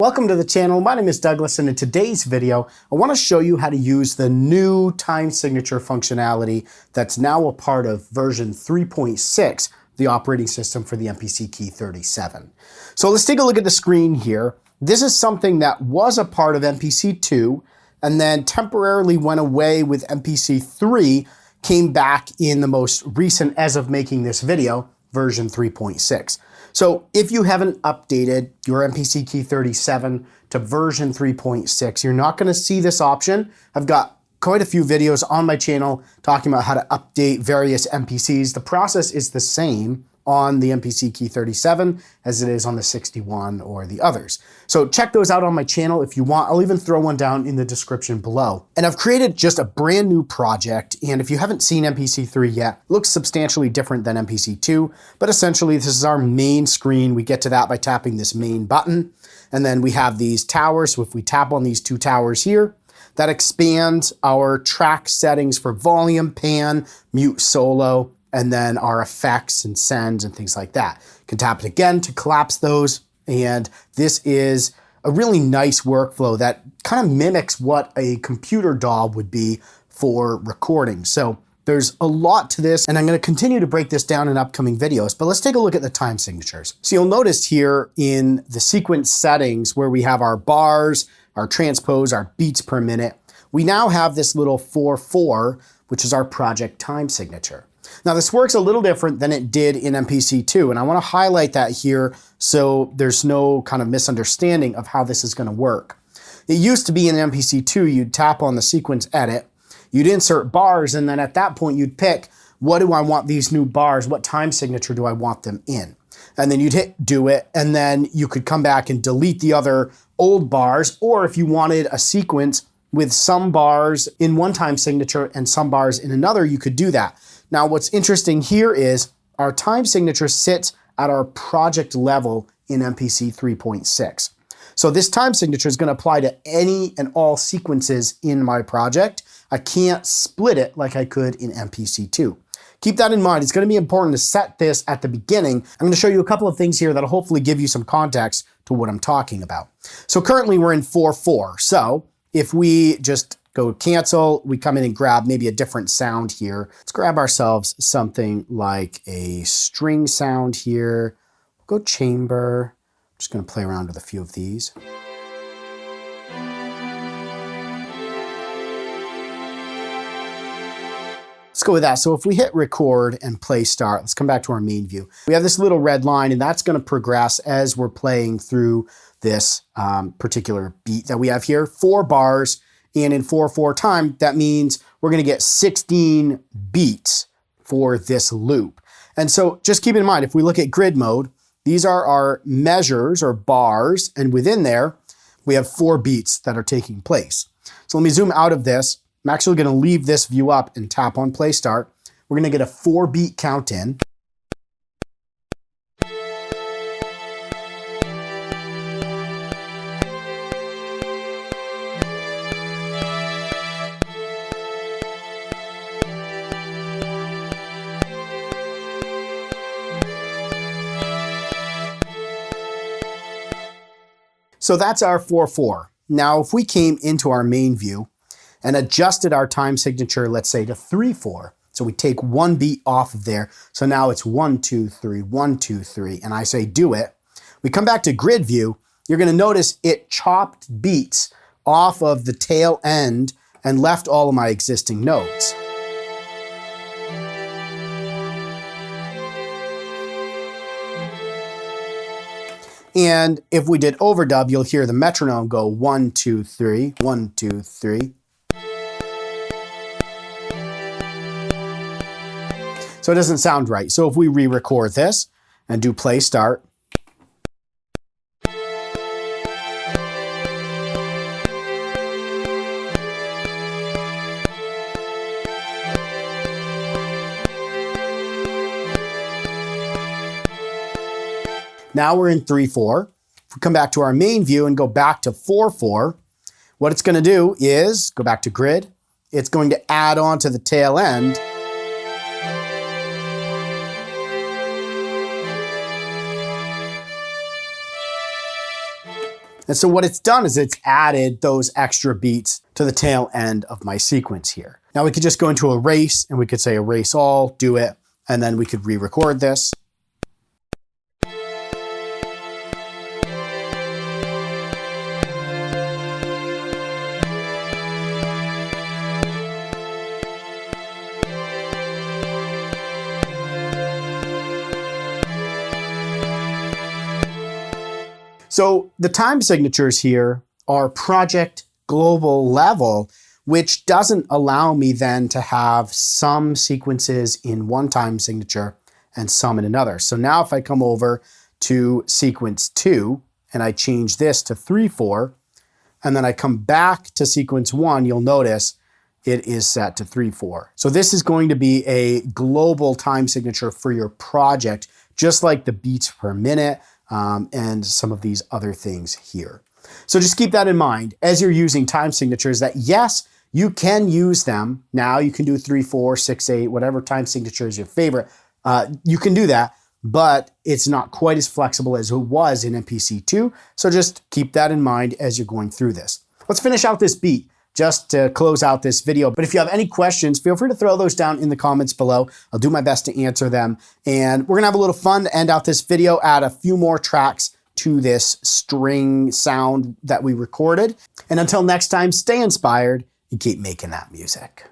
Welcome to the channel. My name is Douglas, and in today's video, I want to show you how to use the new time signature functionality that's now a part of version 3.6, the operating system for the MPC Key 37. So let's take a look at the screen here. This is something that was a part of MPC 2 and then temporarily went away with MPC 3, came back in the most recent, as of making this video, version 3.6. So if you haven't updated your MPC Key 37 to version 3.6, you're not going to see this option. I've got quite a few videos on my channel talking about how to update various MPCs. The process is the same on the MPC Key 37 as it is on the 61 or the others. So check those out on my channel if you want. I'll even throw one down in the description below. And I've created just a brand new project, and if you haven't seen MPC 3 yet, it looks substantially different than MPC 2, but essentially this is our main screen. We get to that by tapping this main button, and then we have these towers. So if we tap on these two towers here, that expands our track settings for volume, pan, mute, solo, and then our effects and sends and things like that. You can tap it again to collapse those, and this is a really nice workflow that kind of mimics what a computer DAW would be for recording. So there's a lot to this, and I'm going to continue to break this down in upcoming videos, but let's take a look at the time signatures. So you'll notice here in the sequence settings where we have our bars, our transpose, our beats per minute, we now have this little 4/4, which is our project time signature. Now this works a little different than it did in MPC 2, and I want to highlight that here so there's no kind of misunderstanding of how this is going to work. It used to be in MPC 2, you'd tap on the sequence edit, you'd insert bars, and then at that point you'd pick, what do I want these new bars, what time signature do I want them in? And then you'd hit do it, and then you could come back and delete the other old bars, or if you wanted a sequence with some bars in one time signature and some bars in another, you could do that. Now, what's interesting here is our time signature sits at our project level in MPC 3.6. So this time signature is going to apply to any and all sequences in my project. I can't split it like I could in MPC 2. Keep that in mind. It's going to be important to set this at the beginning. I'm going to show you a couple of things here that'll hopefully give you some context to what I'm talking about. So currently we're in 4/4. So if we just go cancel, we come in and grab maybe a different sound here. Let's grab ourselves something like a string sound here. Go chamber. I'm just going to play around with a few of these. Let's go with that. So if we hit record and play start, let's come back to our main view. We have this little red line, and that's going to progress as we're playing through this particular beat that we have here. 4 bars. And in 4/4 time, that means we're going to get 16 beats for this loop. And so just keep in mind, if we look at grid mode, these are our measures or bars, and within there, we have 4 beats that are taking place. So let me zoom out of this. I'm actually going to leave this view up and tap on play start. We're going to get a 4-beat count in. So that's our 4/4. Now, if we came into our main view and adjusted our time signature, let's say to 3/4, so we take 1 beat off of there. So now it's 1, 2, 3, 1, 2, 3, and I say do it. We come back to grid view. You're going to notice it chopped beats off of the tail end and left all of my existing notes. And if we did overdub, you'll hear the metronome go 1, 2, 3, 1, 2, 3. So it doesn't sound right. So if we re-record this and do play start, now we're in 3/4. If we come back to our main view and go back to 4/4, what it's going to do is go back to grid. It's going to add on to the tail end. And so what it's done is it's added those extra beats to the tail end of my sequence here. Now we could just go into erase and we could say erase all, do it, and then we could re-record this. So the time signatures here are project global level, which doesn't allow me then to have some sequences in one time signature and some in another. So now if I come over to sequence 2 and I change this to 3/4, and then I come back to sequence 1, you'll notice it is set to 3/4. So this is going to be a global time signature for your project, just like the beats per minute, and some of these other things here. So just keep that in mind as you're using time signatures, that yes, you can use them. Now you can do 3/4, 6/8, whatever time signature is your favorite. You can do that, but it's not quite as flexible as it was in MPC 2. So just keep that in mind as you're going through this. Let's finish out this beat just to close out this video. But if you have any questions, feel free to throw those down in the comments below. I'll do my best to answer them. And we're gonna have a little fun to end out this video, add a few more tracks to this string sound that we recorded. And until next time, stay inspired and keep making that music.